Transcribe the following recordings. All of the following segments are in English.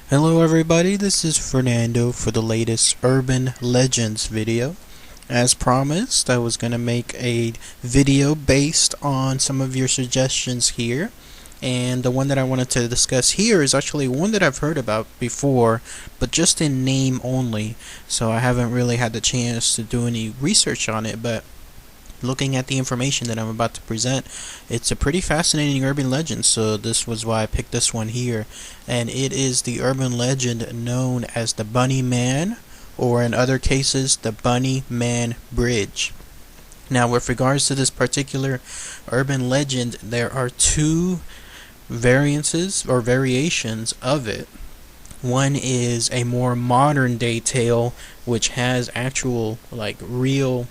Hello everybody, this is Fernando for the latest Urban Legends video. As promised, I was going to make a video based on some of your suggestions here. And the one that I wanted to discuss here is actually one that I've heard about before, but just in name only. So I haven't really had the chance to do any research on it, but looking at the information that I'm about to present, it's a pretty fascinating urban legend, so this was why I picked this one here. And it is the urban legend known as the Bunnyman, or in other cases, the Bunnyman Bridge. Now, with regards to this particular urban legend, there are two variances or variations of it. One is a more modern day tale, which has actual, real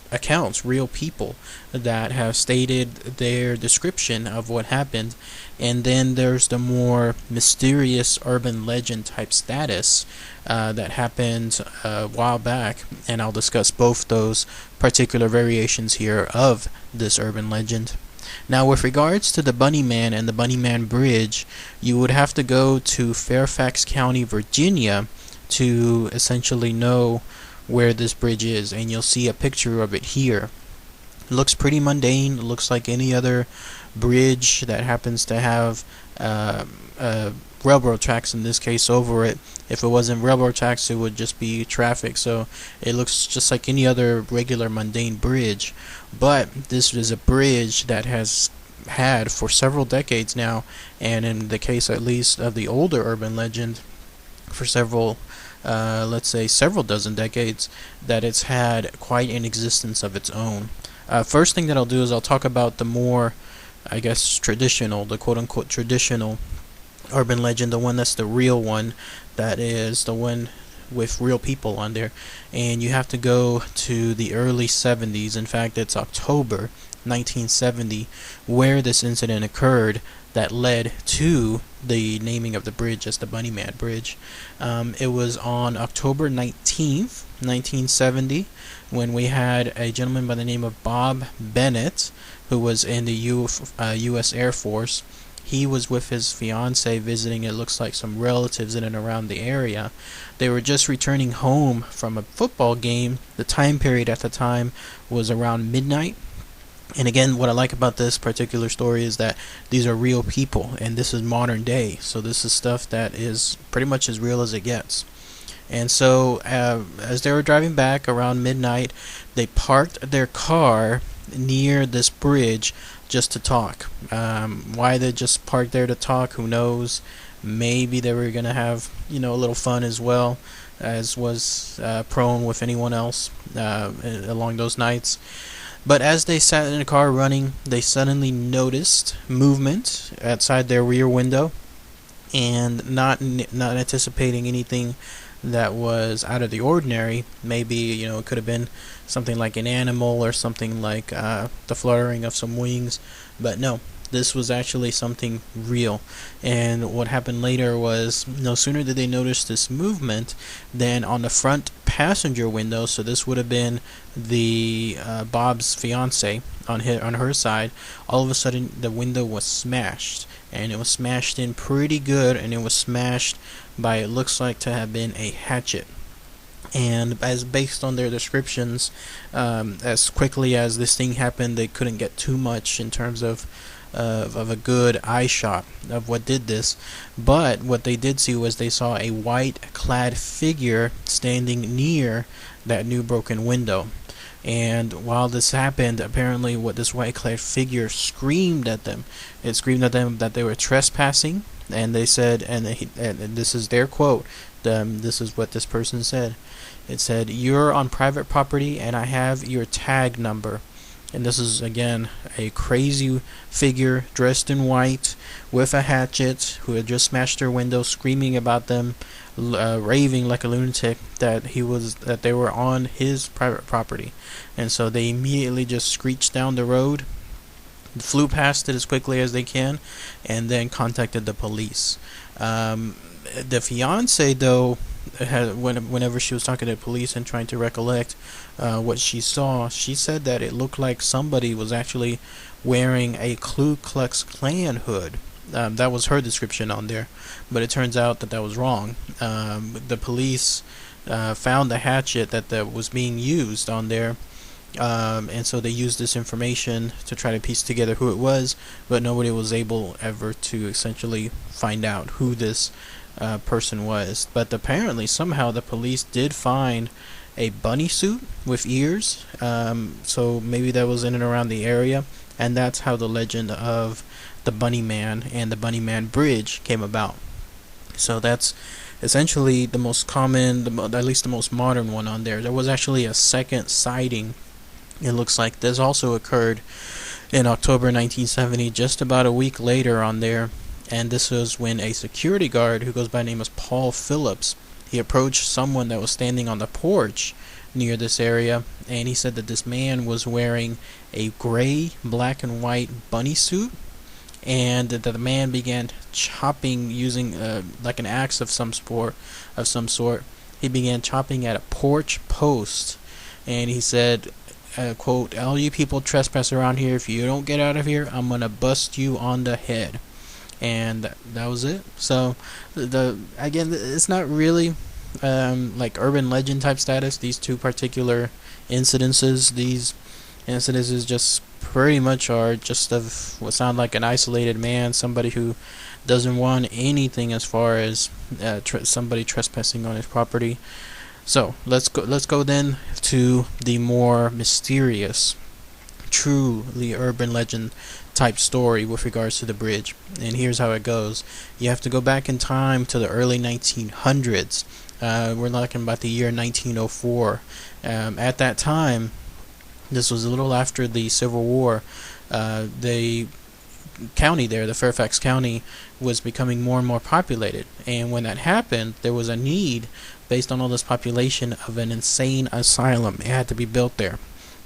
accounts, real people that have stated their description of what happened, and then there's the more mysterious urban legend type status that happened a while back, and I'll discuss both those particular variations here of this urban legend. Now, with regards to the Bunnyman and the Bunnyman Bridge, you would have to go to Fairfax County, Virginia to essentially know where this bridge is, and you'll see a picture of it here. It looks pretty mundane. It looks like any other bridge that happens to have railroad tracks, in this case, over it. If it wasn't railroad tracks, it would just be traffic, so it looks just like any other regular mundane bridge. But this is a bridge that has had for several decades now, and in the case at least of the older urban legend, for several let's say several dozen decades, that it's had quite an existence of its own. First thing that I'll do is I'll talk about the more, I guess, traditional, the quote-unquote traditional urban legend, the one that's the real one, that is the one with real people on there. And you have to go to the early 70s. In fact, it's October 1970 where this incident occurred that led to the naming of the bridge as the Bunnyman Bridge. It was on October 19th, 1970, when we had a gentleman by the name of Bob Bennett, who was in the U.S. Air Force. He was with his fiancee visiting, it looks like, some relatives in and around the area. They were just returning home from a football game. The time period at the time was around midnight. And again, what I like about this particular story is that these are real people, and this is modern day, so this is stuff that is pretty much as real as it gets. And so as they were driving back around midnight, they parked their car near this bridge just to talk. Why they just parked there to talk, who knows? Maybe they were going to have, a little fun as well, as was prone with anyone else along those nights. But as they sat in the car running, they suddenly noticed movement outside their rear window, and not anticipating anything that was out of the ordinary. Maybe, it could have been something like an animal or something like the fluttering of some wings, but no. This was actually something real. And what happened later was, no sooner did they notice this movement than on the front passenger window, so this would have been the Bob's fiance on her side, all of a sudden the window was smashed, and it was smashed in pretty good, and it was smashed by, it looks like to have been, a hatchet. And as based on their descriptions, as quickly as this thing happened, they couldn't get too much in terms of a good eye shot of what did this. But what they did see was they saw a white clad figure standing near that new broken window. And while this happened, apparently what this white clad figure screamed at them. It screamed at them that they were trespassing, and they said, and this is their quote, this is what this person said. It said, "You're on private property and I have your tag number." And this is, again, a crazy figure dressed in white with a hatchet who had just smashed their window, screaming about them, raving like a lunatic that they were on his private property. And so they immediately just screeched down the road, flew past it as quickly as they can, and then contacted the police. The fiance, though, whenever she was talking to the police and trying to recollect what she saw, she said that it looked like somebody was actually wearing a Ku Klux Klan hood That was her description on there, but it turns out that was wrong. The police found the hatchet that was being used on there, and so they used this information to try to piece together who it was, but nobody was able ever to essentially find out who this person was. But apparently, somehow, the police did find a bunny suit with ears, so maybe that was in and around the area, and that's how the legend of the Bunnyman and the Bunnyman Bridge came about. So that's essentially the most common, at least the most modern one on there. There was actually a second sighting. It looks like this also occurred in October 1970, just about a week later on there, and this was when a security guard who goes by the name of Paul Phillips, he approached someone that was standing on the porch near this area, and he said that this man was wearing a gray, black and white bunny suit, and that the man began chopping using like an axe of some sort. He began chopping at a porch post, and he said, quote, "All you people trespass around here, if you don't get out of here, I'm gonna bust you on the head." And that was it. So again, it's not really like urban legend type status. These two particular these incidences just pretty much are just of what sound like an isolated man, somebody who doesn't want anything as far as somebody trespassing on his property. So let's go then to the more mysterious, truly urban legend type story with regards to the bridge. And here's how it goes. You have to go back in time to the early 1900s. We're talking about the year 1904. At that time, this was a little after the Civil War, the county there, the Fairfax County, was becoming more and more populated. And when that happened, there was a need, based on all this population, of an insane asylum. It had to be built there.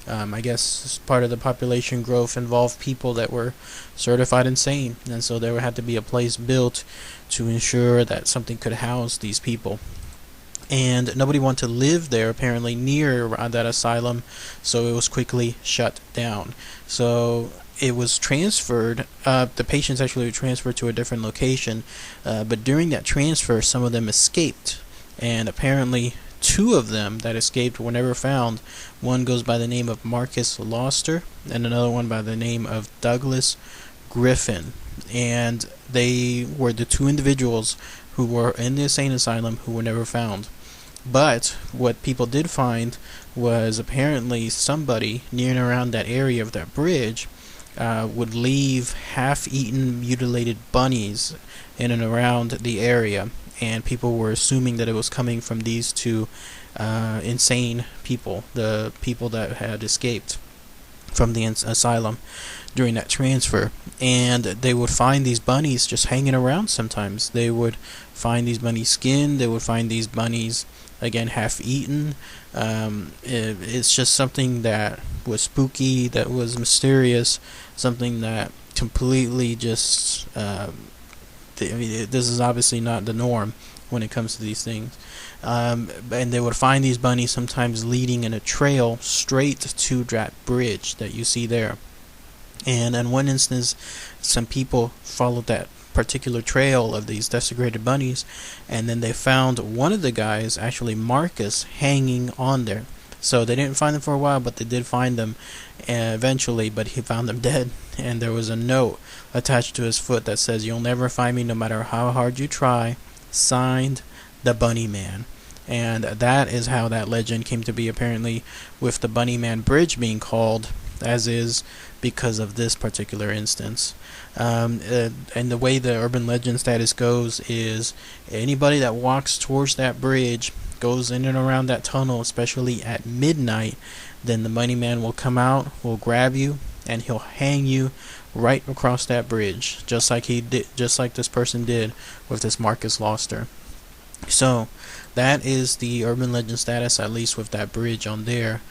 I guess part of the population growth involved people that were certified insane, and so there had to be a place built to ensure that something could house these people. And nobody wanted to live there, apparently, near that asylum, so it was quickly shut down. So it was transferred, the patients actually were transferred to a different location, but during that transfer, some of them escaped, and apparently two of them that escaped were never found. One goes by the name of Marcus Loster, and another one by the name of Douglas Griffin. And they were the two individuals who were in the insane asylum who were never found. But what people did find was apparently somebody near and around that area of that bridge would leave half-eaten, mutilated bunnies in and around the area. And people were assuming that it was coming from these two insane people, the people that had escaped from the asylum during that transfer. And they would find these bunnies just hanging around sometimes. They would find these bunnies skinned, they would find these bunnies, again, half-eaten. It's just something that was spooky, that was mysterious, something that completely just... this is obviously not the norm when it comes to these things. And they would find these bunnies sometimes leading in a trail straight to that bridge that you see there. And in one instance, some people followed that particular trail of these desecrated bunnies, and then they found one of the guys, actually Marcus, hanging on there. So they didn't find them for a while, but they did find them eventually, but he found them dead. And there was a note attached to his foot that says, "You'll never find me no matter how hard you try. Signed, the Bunnyman." And that is how that legend came to be, apparently, with the Bunnyman Bridge being called as is because of this particular instance. And the way the urban legend status goes is anybody that walks towards that bridge, goes in and around that tunnel, especially at midnight, then the Bunnyman will come out, will grab you, and he'll hang you right across that bridge, just like this person did with this Marcus Loster. So that is the urban legend status, at least with that bridge on there.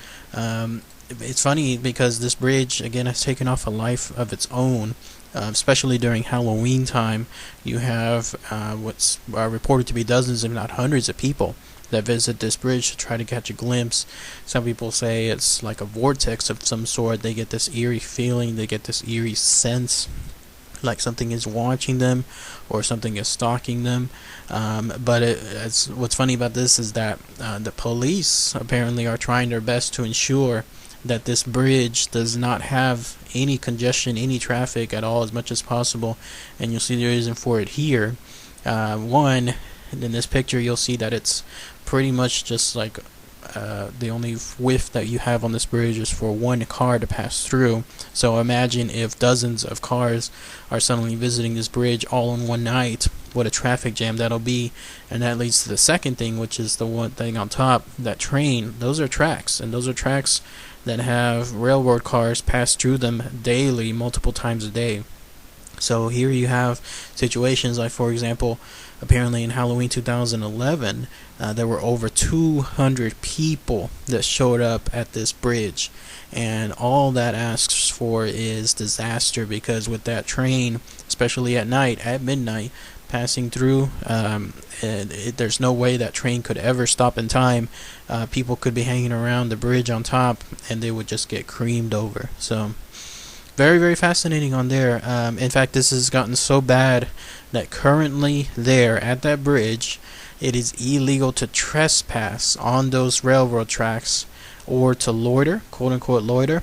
It's funny because this bridge, again, has taken off a life of its own, especially during Halloween time. You have what's reported to be dozens, if not hundreds, of people that visit this bridge to try to catch a glimpse. Some people say it's like a vortex of some sort. They get this eerie feeling, they get this eerie sense like something is watching them or something is stalking them. But what's funny about this is that the police apparently are trying their best to ensure that this bridge does not have any congestion, any traffic at all, as much as possible. And you'll see the reason for it here. One, in this picture, you'll see that it's pretty much just like the only width that you have on this bridge is for one car to pass through. So imagine if dozens of cars are suddenly visiting this bridge all in one night. What a traffic jam that'll be. And that leads to the second thing, which is the one thing on top, that train. Those are tracks, and those are tracks that have railroad cars pass through them daily, multiple times a day. So here you have situations like, for example, apparently in Halloween 2011, there were over 200 people that showed up at this bridge. And all that asks for is disaster, because with that train, especially at night, at midnight, passing through, there's no way that train could ever stop in time. People could be hanging around the bridge on top, and they would just get creamed over. So very, very fascinating on there. In fact, this has gotten so bad that currently there at that bridge, it is illegal to trespass on those railroad tracks or to loiter, quote unquote loiter,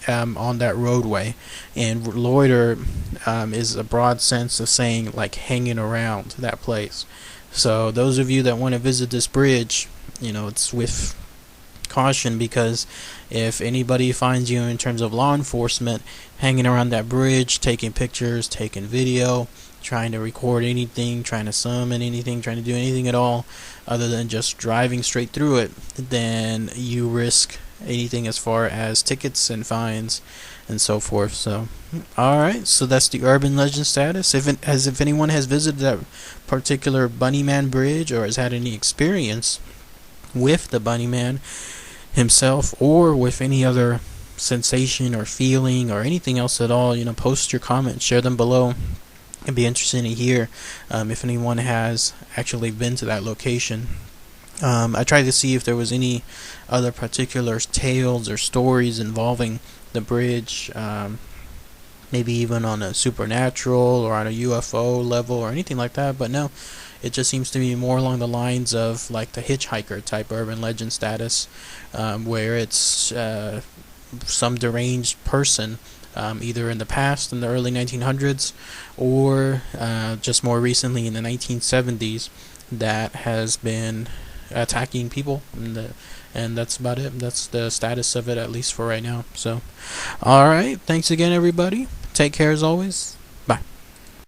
on that roadway. And loiter is a broad sense of saying like hanging around that place. So those of you that want to visit this bridge, it's with caution, because if anybody finds you in terms of law enforcement hanging around that bridge, taking pictures, taking video, trying to record anything, trying to summon anything, trying to do anything at all other than just driving straight through it, then you risk anything as far as tickets and fines and so forth. So alright, so that's the urban legend status. If anyone has visited that particular Bunnyman bridge or has had any experience with the Bunnyman himself, or with any other sensation or feeling or anything else at all, post your comments, share them below. It'd be interesting to hear if anyone has actually been to that location. I tried to see if there was any other particular tales or stories involving the bridge, maybe even on a supernatural or on a UFO level or anything like that, but no. It just seems to be more along the lines of like the hitchhiker type urban legend status, where it's some deranged person, either in the past in the early 1900s or just more recently in the 1970s, that has been attacking people, and that's about it. That's the status of it, at least for right now. So alright, thanks again everybody, take care as always.